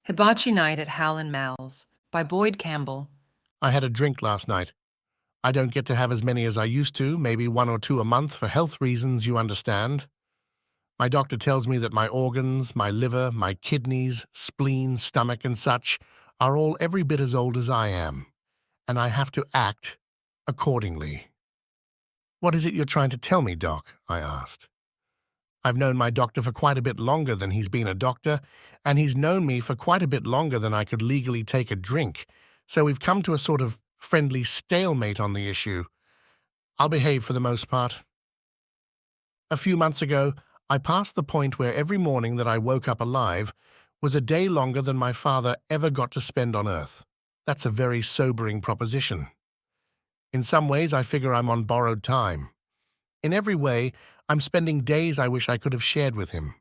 Hibachi Night at Hal and Mal's by Boyd Campbell. I had a drink last night. I don't get to have as many as I used to, maybe one or two a month for health reasons, you understand. My doctor tells me that my organs, my liver, my kidneys, spleen, stomach and such are all every bit as old as I am, and I have to act accordingly. "What is it you're trying to tell me, Doc?" I asked. I've known my doctor for quite a bit longer than he's been a doctor, and he's known me for quite a bit longer than I could legally take a drink, so we've come to a sort of friendly stalemate on the issue. I'll behave for the most part. A few months ago, I passed the point where every morning that I woke up alive was a day longer than my father ever got to spend on Earth. That's a very sobering proposition. In some ways, I figure I'm on borrowed time. In every way, I'm spending days I wish I could have shared with him.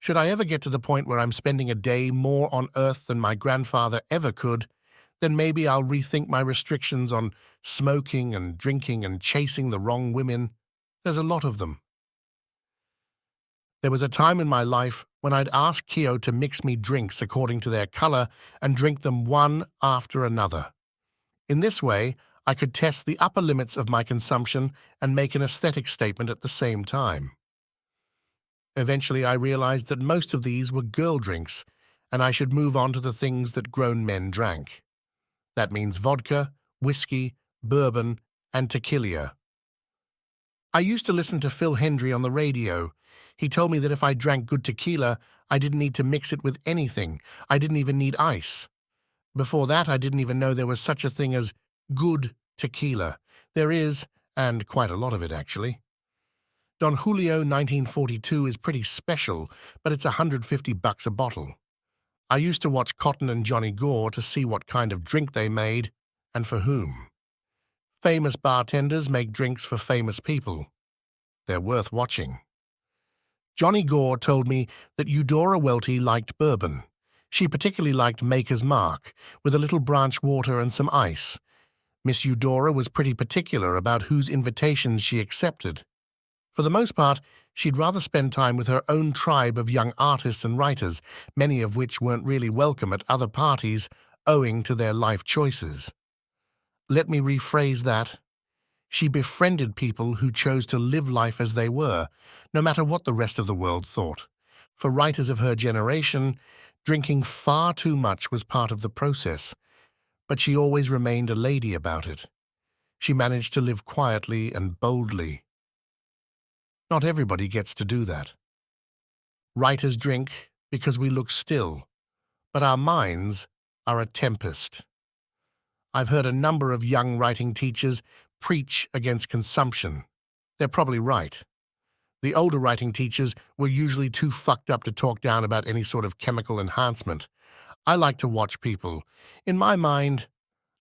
Should I ever get to the point where I'm spending a day more on Earth than my grandfather ever could, then maybe I'll rethink my restrictions on smoking and drinking and chasing the wrong women. There's a lot of them. There was a time in my life when I'd ask Keo to mix me drinks according to their color and drink them one after another. In this way, I could test the upper limits of my consumption and make an aesthetic statement at the same time. Eventually, I realized that most of these were girl drinks, and I should move on to the things that grown men drank. That means vodka, whiskey, bourbon, and tequila. I used to listen to Phil Hendry on the radio. He told me that if I drank good tequila, I didn't need to mix it with anything. I didn't even need ice. Before that, I didn't even know there was such a thing as good tequila. There is, and quite a lot of it actually. Don Julio 1942 is pretty special, but it's $150 a bottle. I used to watch Cotton and Johnny Gore to see what kind of drink they made, and for whom. Famous bartenders make drinks for famous people. They're worth watching. Johnny Gore told me that Eudora Welty liked bourbon. She particularly liked Maker's Mark, with a little branch water and some ice. Miss Eudora was pretty particular about whose invitations she accepted. For the most part, she'd rather spend time with her own tribe of young artists and writers, many of which weren't really welcome at other parties owing to their life choices. Let me rephrase that. She befriended people who chose to live life as they were, no matter what the rest of the world thought. For writers of her generation, drinking far too much was part of the process, but she always remained a lady about it. She managed to live quietly and boldly. Not everybody gets to do that. Writers drink because we look still, but our minds are a tempest. I've heard a number of young writing teachers preach against consumption. They're probably right. The older writing teachers were usually too fucked up to talk down about any sort of chemical enhancement. I like to watch people. In my mind,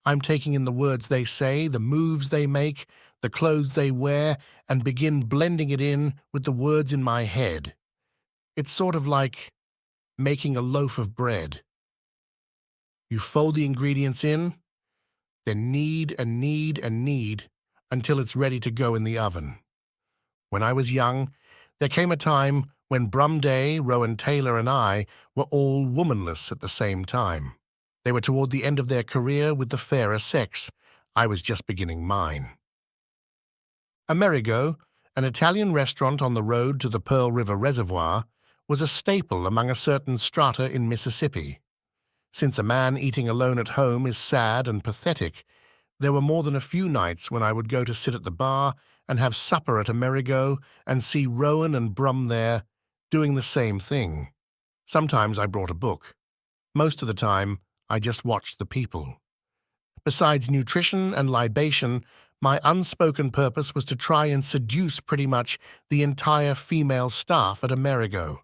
I'm taking in the words they say, the moves they make, the clothes they wear, and begin blending it in with the words in my head. It's sort of like making a loaf of bread. You fold the ingredients in, then knead and knead and knead until it's ready to go in the oven. When I was young, there came a time when Brumday, Rowan Taylor, and I were all womanless at the same time. They were toward the end of their career with the fairer sex. I was just beginning mine. Amerigo, an Italian restaurant on the road to the Pearl River Reservoir, was a staple among a certain strata in Mississippi. Since a man eating alone at home is sad and pathetic, there were more than a few nights when I would go to sit at the bar and have supper at Amerigo and see Rowan and Brum there doing the same thing. Sometimes I brought a book. Most of the time, I just watched the people. Besides nutrition and libation, my unspoken purpose was to try and seduce pretty much the entire female staff at Amerigo.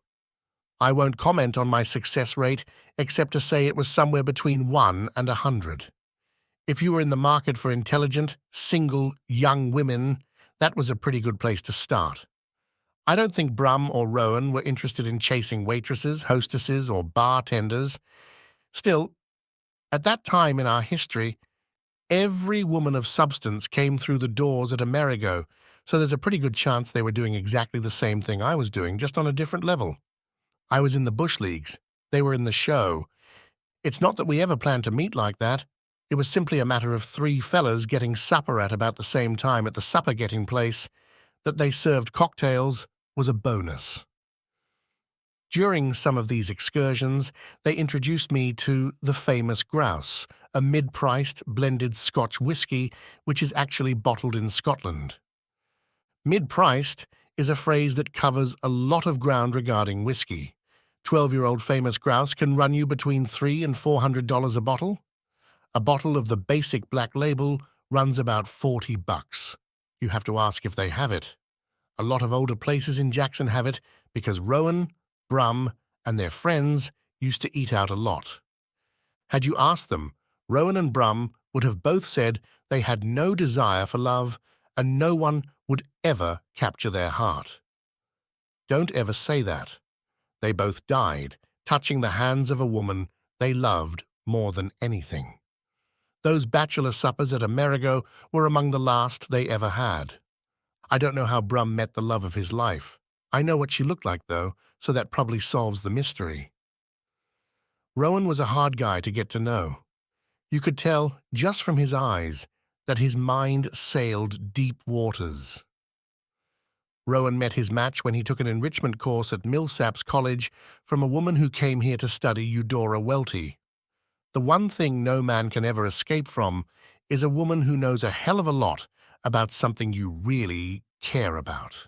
I won't comment on my success rate except to say it was somewhere between 1 and 100. If you were in the market for intelligent, single, young women, that was a pretty good place to start. I don't think Brum or Rowan were interested in chasing waitresses, hostesses, or bartenders. Still, at that time in our history, every woman of substance came through the doors at Amerigo, so there's a pretty good chance they were doing exactly the same thing I was doing, just on a different level. I was in the bush leagues. They were in the show. It's not that we ever planned to meet like that. It was simply a matter of three fellas getting supper at about the same time at the supper-getting place. That they served cocktails was a bonus. During some of these excursions, they introduced me to the famous Grouse, a mid-priced blended Scotch whisky which is actually bottled in Scotland. Mid-priced is a phrase that covers a lot of ground regarding whisky. 12-year-old famous Grouse can run you between $300 and $400 a bottle. A bottle of the basic black label runs about $40. You have to ask if they have it. A lot of older places in Jackson have it because Rowan, Brum, and their friends used to eat out a lot. Had you asked them, Rowan and Brum would have both said they had no desire for love and no one would ever capture their heart. Don't ever say that. They both died, touching the hands of a woman they loved more than anything. Those bachelor suppers at Amerigo were among the last they ever had. I don't know how Brum met the love of his life. I know what she looked like, though, so that probably solves the mystery. Rowan was a hard guy to get to know. You could tell, just from his eyes, that his mind sailed deep waters. Rowan met his match when he took an enrichment course at Millsaps College from a woman who came here to study Eudora Welty. The one thing no man can ever escape from is a woman who knows a hell of a lot about something you really care about.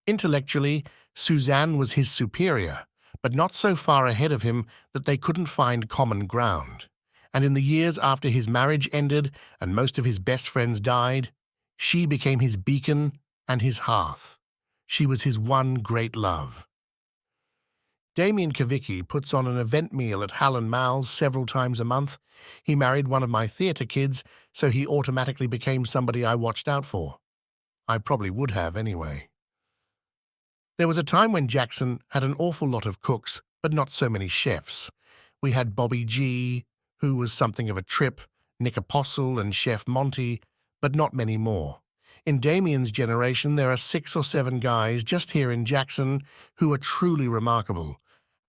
Intellectually, Suzanne was his superior, but not so far ahead of him that they couldn't find common ground. And in the years after his marriage ended and most of his best friends died, she became his beacon and his hearth. She was his one great love. Damien Kavicki puts on an event meal at Hal and Mal's several times a month. He married one of my theatre kids, so he automatically became somebody I watched out for. I probably would have anyway. There was a time when Jackson had an awful lot of cooks, but not so many chefs. We had Bobby G, who was something of a trip, Nick Apostle and Chef Monty, but not many more. In Damien's generation, there are 6 or 7 guys just here in Jackson who are truly remarkable.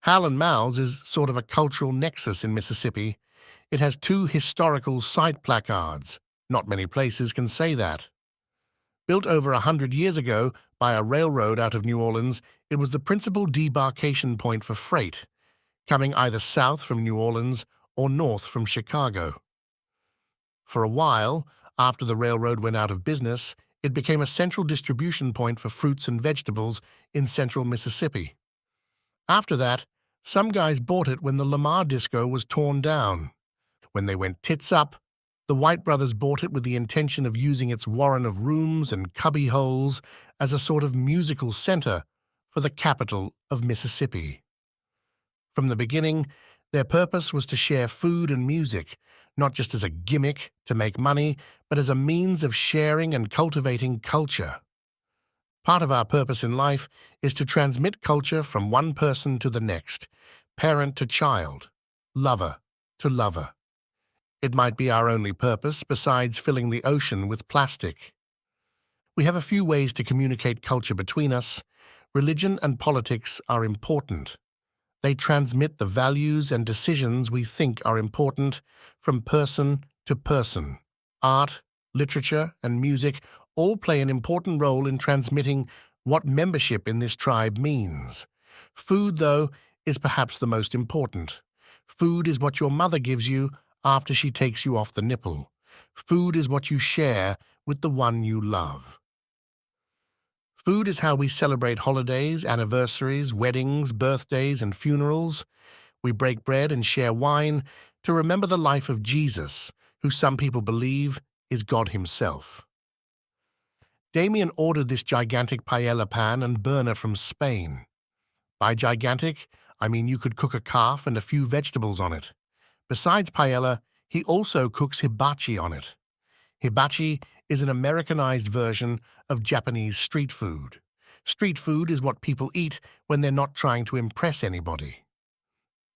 Hal and Mal's is sort of a cultural nexus in Mississippi. It has 2 historical site placards. Not many places can say that. Built over 100 years ago by a railroad out of New Orleans, it was the principal debarkation point for freight, coming either south from New Orleans or north from Chicago. For a while, after the railroad went out of business, it became a central distribution point for fruits and vegetables in central Mississippi. After that, some guys bought it when the Lamar Disco was torn down. When they went tits up, the White brothers bought it with the intention of using its warren of rooms and cubby holes as a sort of musical center for the capital of Mississippi. From the beginning, their purpose was to share food and music, not just as a gimmick to make money, but as a means of sharing and cultivating culture. Part of our purpose in life is to transmit culture from one person to the next, parent to child, lover to lover. It might be our only purpose besides filling the ocean with plastic. We have a few ways to communicate culture between us. Religion and politics are important. They transmit the values and decisions we think are important from person to person. Art, literature, and music all play an important role in transmitting what membership in this tribe means. Food, though, is perhaps the most important. Food is what your mother gives you after she takes you off the nipple. Food is what you share with the one you love. Food is how we celebrate holidays, anniversaries, weddings, birthdays, and funerals. We break bread and share wine to remember the life of Jesus, who some people believe is God himself. Damien ordered this gigantic paella pan and burner from Spain. By gigantic, I mean you could cook a calf and a few vegetables on it. Besides paella, he also cooks hibachi on it. Hibachi is an Americanized version of Japanese street food. Street food is what people eat when they're not trying to impress anybody.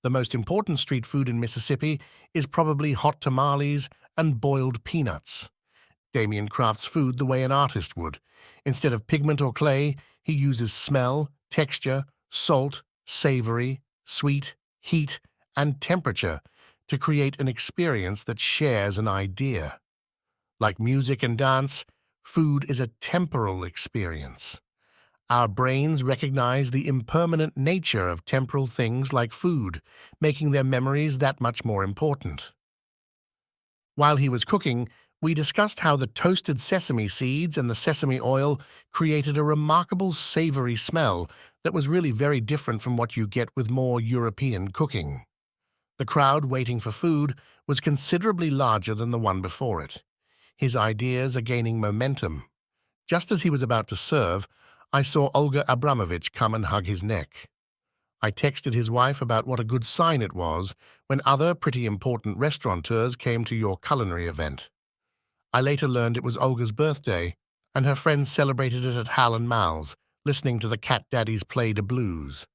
The most important street food in Mississippi is probably hot tamales and boiled peanuts. Damien crafts food the way an artist would. Instead of pigment or clay, he uses smell, texture, salt, savory, sweet, heat, and temperature to create an experience that shares an idea. Like music and dance, food is a temporal experience. Our brains recognize the impermanent nature of temporal things like food, making their memories that much more important. While he was cooking, we discussed how the toasted sesame seeds and the sesame oil created a remarkable savory smell that was really very different from what you get with more European cooking. The crowd waiting for food was considerably larger than the one before it. His ideas are gaining momentum. Just as he was about to serve, I saw Olga Abramovich come and hug his neck. I texted his wife about what a good sign it was when other pretty important restaurateurs came to your culinary event. I later learned it was Olga's birthday, and her friends celebrated it at Hal and Mal's, listening to the Cat Daddies play the blues.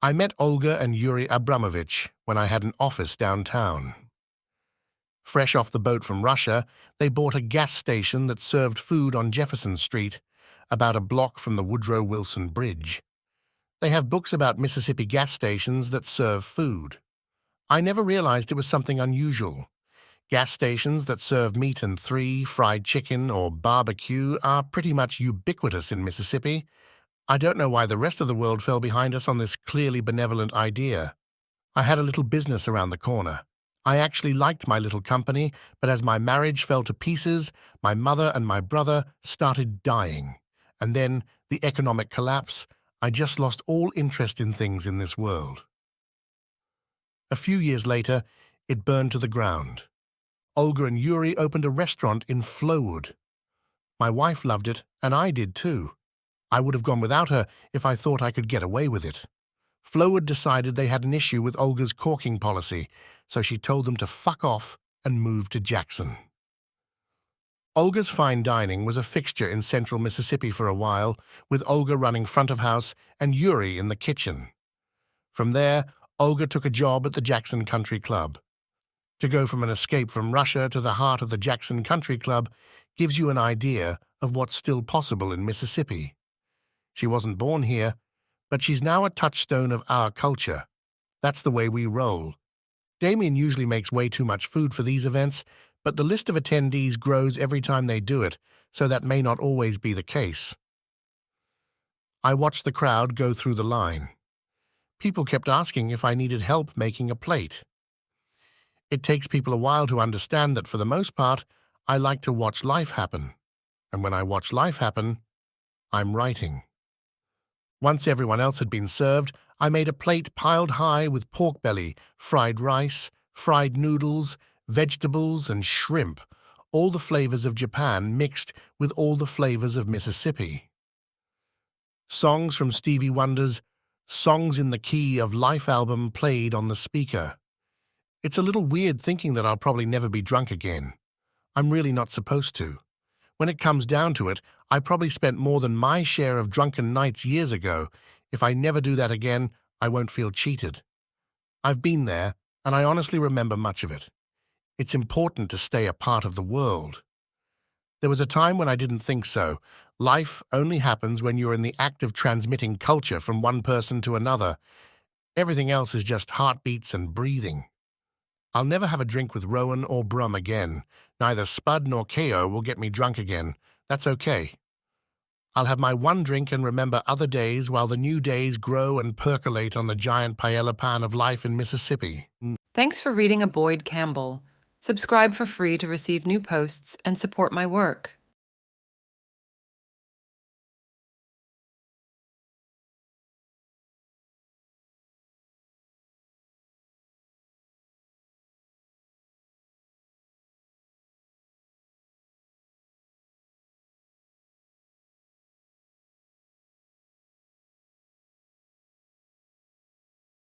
I met Olga and Yuri Abramovich when I had an office downtown. Fresh off the boat from Russia, they bought a gas station that served food on Jefferson Street, about a block from the Woodrow Wilson Bridge. They have books about Mississippi gas stations that serve food. I never realized it was something unusual. Gas stations that serve meat and fried chicken, or barbecue are pretty much ubiquitous in Mississippi. I don't know why the rest of the world fell behind us on this clearly benevolent idea. I had a little business around the corner. I actually liked my little company, but as my marriage fell to pieces, my mother and my brother started dying. And then the economic collapse. I just lost all interest in things in this world. A few years later, it burned to the ground. Olga and Yuri opened a restaurant in Flowood. My wife loved it, and I did too. I would have gone without her if I thought I could get away with it. Flowood decided they had an issue with Olga's corking policy, so she told them to fuck off and move to Jackson. Olga's fine dining was a fixture in central Mississippi for a while, with Olga running front of house and Yuri in the kitchen. From there, Olga took a job at the Jackson Country Club. To go from an escape from Russia to the heart of the Jackson Country Club gives you an idea of what's still possible in Mississippi. She wasn't born here, but she's now a touchstone of our culture. That's the way we roll. Damien usually makes way too much food for these events, but the list of attendees grows every time they do it, so that may not always be the case. I watched the crowd go through the line. People kept asking if I needed help making a plate. It takes people a while to understand that for the most part, I like to watch life happen. And when I watch life happen, I'm writing. Once everyone else had been served, I made a plate piled high with pork belly, fried rice, fried noodles, vegetables, and shrimp, all the flavors of Japan mixed with all the flavors of Mississippi. Songs from Stevie Wonder's Songs in the Key of Life album played on the speaker. It's a little weird thinking that I'll probably never be drunk again. I'm really not supposed to. When it comes down to it, I probably spent more than my share of drunken nights years ago. If I never do that again, I won't feel cheated. I've been there, and I honestly remember much of it. It's important to stay a part of the world. There was a time when I didn't think so. Life only happens when you're in the act of transmitting culture from one person to another. Everything else is just heartbeats and breathing. I'll never have a drink with Rowan or Brum again. Neither Spud nor KO will get me drunk again. That's okay. I'll have my one drink and remember other days while the new days grow and percolate on the giant paella pan of life in Mississippi. Thanks for reading a Boyd Campbell. Subscribe for free to receive new posts and support my work.